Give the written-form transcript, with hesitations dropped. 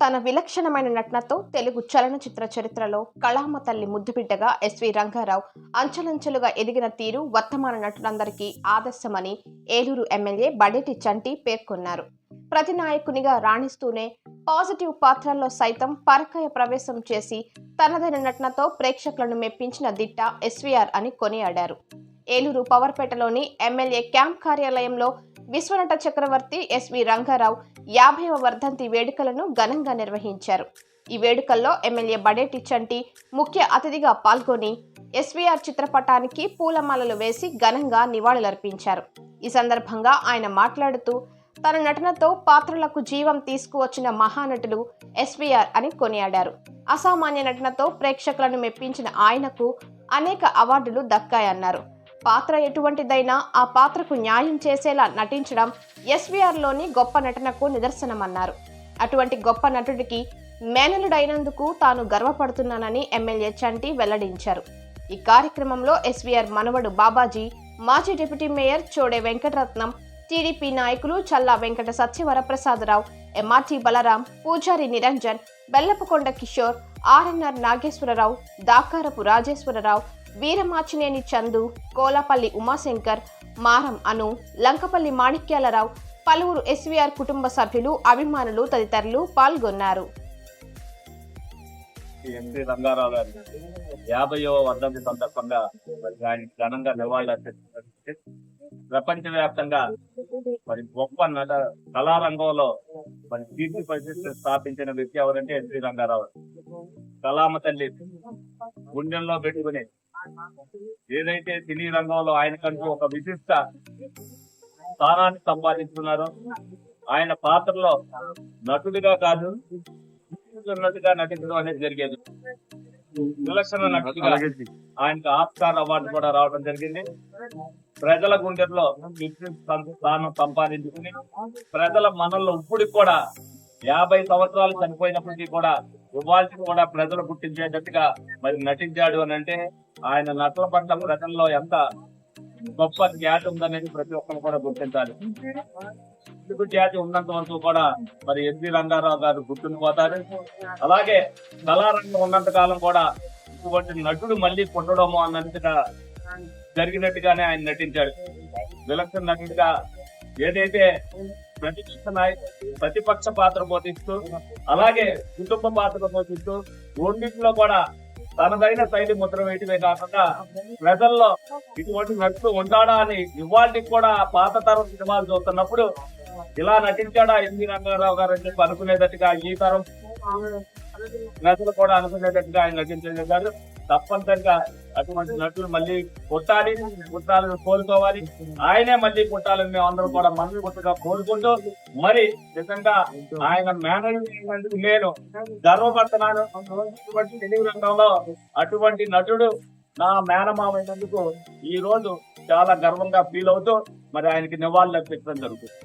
తన విలక్షణమైన నటనతో తెలుగు చలనచిత్ర చరిత్రలో కళామ తల్లి ముద్దుబిడ్డగా ఎస్వి రంగారావు అంచెలంచెలుగా ఎదిగిన తీరు వర్తమాన నటులందరికీ ఆదర్శమని ఏలూరు ఎమ్మెల్యే బడేటి చంటి పేర్కొన్నారు. ప్రతి నాయకునిగా రాణిస్తూనే పాజిటివ్ పాత్రల్లో సైతం పరకాయ ప్రవేశం చేసి తనదైన నటనతో ప్రేక్షకులను మెప్పించిన దిట్ట ఎస్వీఆర్ అని కొనియాడారు. ఏలూరు పవర్పేటలోని ఎమ్మెల్యే క్యాంప్ కార్యాలయంలో విశ్వనట చక్రవర్తి ఎస్వి రంగారావు 50వ వర్ధంతి వేడుకలను ఘనంగా నిర్వహించారు. ఈ వేడుకల్లో ఎమ్మెల్యే బడేటి చంటి ముఖ్య అతిథిగా పాల్గొని ఎస్వీఆర్ చిత్రపటానికి పూలమాలలు వేసి ఘనంగా నివాళులర్పించారు. ఈ సందర్భంగా ఆయన మాట్లాడుతూ తన నటనతో పాత్రలకు జీవం తీసుకువచ్చిన మహానటులు ఎస్వీఆర్ అని కొనియాడారు. అసామాన్య నటనతో ప్రేక్షకులను మెప్పించిన ఆయనకు అనేక అవార్డులు దక్కాయన్నారు. పాత్ర ఎటువంటిదైనా ఆ పాత్రకు న్యాయం చేసేలా నటించడం ఎస్వీఆర్లోని గొప్ప నటనకు నిదర్శనమన్నారు. అటువంటి గొప్ప నటుడికి మేనలుడైనందుకు తాను గర్వపడుతున్నానని ఎమ్మెల్యే చంటి వెల్లడించారు. ఈ కార్యక్రమంలో ఎస్వీఆర్ మనవడు బాబాజీ, మాజీ deputy mayor Chode Venkataratnam, TDP నాయకులు చల్లా వెంకట సత్యవరప్రసాదరావు, ఎంఆర్టీ బలరాం, పూజారి నిరంజన్, బెల్లపుకొండ కిషోర్, ఆర్ఎన్ఆర్ నాగేశ్వరరావు, దాకారపు రాజేశ్వరరావు, వీరమాచినేని చందు, కోలాపల్లి ఉమాశంకర్, మారం అను, లంకపల్లి మాణిక్యాలరావు, పలువురు ఎస్వీఆర్ కుటుంబ సభ్యులు, అభిమానులు తదితరులు పాల్గొన్నారు. ఎన్టీ రంగారావు గారి 50వ వర్ధంతి సందర్భంగా ఆయన ఘనంగా నివాళులర్పించారు. ప్రపంచవ్యాప్తంగా గొప్ప నట కళారంగంలో కీర్తి ప్రతిష్టలు స్థాపించిన వ్యక్తి ఎవరంటే ఎన్టీ రంగారావు. కళామ తల్లి గుండెల్లో పెట్టుకుని ఏదైతే సినీ రంగంలో ఆయనకంటూ ఒక విశిష్ట స్థానాన్ని సంపాదించుకున్నారో, ఆయన పాత్రలో నటుడిగా కాదు నటుగా నటించడం అనేది జరిగేది. విలక్షణ నటుడిగా ఆయనకు ఆస్కార్ అవార్డు కూడా రావడం జరిగింది. ప్రజల గుండెల్లో స్థానం సంపాదించుకుని ప్రజల మనల్లో ఇప్పటికి కూడా 50 సంవత్సరాలు చనిపోయినప్పటికీ కూడా ఇవాళకి కూడా ప్రజలు గుర్తించేటట్టుగా మరి నటించాడు అని అంటే ఆయన నటన పట్ల ప్రజల్లో ఎంత గొప్ప ఖ్యాతి ఉందనేది ప్రతి ఒక్కరు కూడా గుర్తించాలి. తెలుగు ఖ్యాతి ఉన్నంత వరకు కూడా మరి ఎస్వి రంగారావు గారు గుర్తుండిపోతారు. అలాగే కళారంగం ఉన్నంత కాలం కూడా ఇటువంటి నటుడు మళ్ళీ పుట్టడము అన్నట్టుగా జరిగినట్టుగానే ఆయన నటించాడు. విలక్షణ నటుడిగా ఏదైతే ప్రతిపక్ష పాత్ర పోషిస్తూ అలాగే కుటుంబ పాత్ర పోషిస్తూ రెండింటిలో కూడా తనదైన శైలి ముద్ర వేయటమే కాకుండా ప్రజల్లో ఇటువంటి నటుడు ఉంటాడా అని ఇవాళకి కూడా పాత తరం సినిమాలు చూస్తున్నప్పుడు ఇలా నటించాడా ఎన్టీ రంగారావు గారు అని చెప్పి అనుకునేటట్టుగా ఈ తరం నటులు కూడా అనుకునేటట్టుగా ఆయన నటించారు. తప్పనిసరిగా అటువంటి నటులు మళ్ళీ పుట్టాలని కోరుకోవాలి. ఆయనే మళ్ళీ పుట్టాలని మేము అందరం కూడా మనస్ఫూర్తిగా కోరుకుంటూ మరి నిజంగా ఆయన మేనేజ్మెంట్ నేను గర్వపడుతున్నాను. తెలుగు రంగంలో అటువంటి నటుడు నా మేనమామైనందుకు ఈ రోజు చాలా గర్వంగా ఫీల్ అవుతూ మరి ఆయనకి నివాళులు అర్పించడం జరుగుతుంది.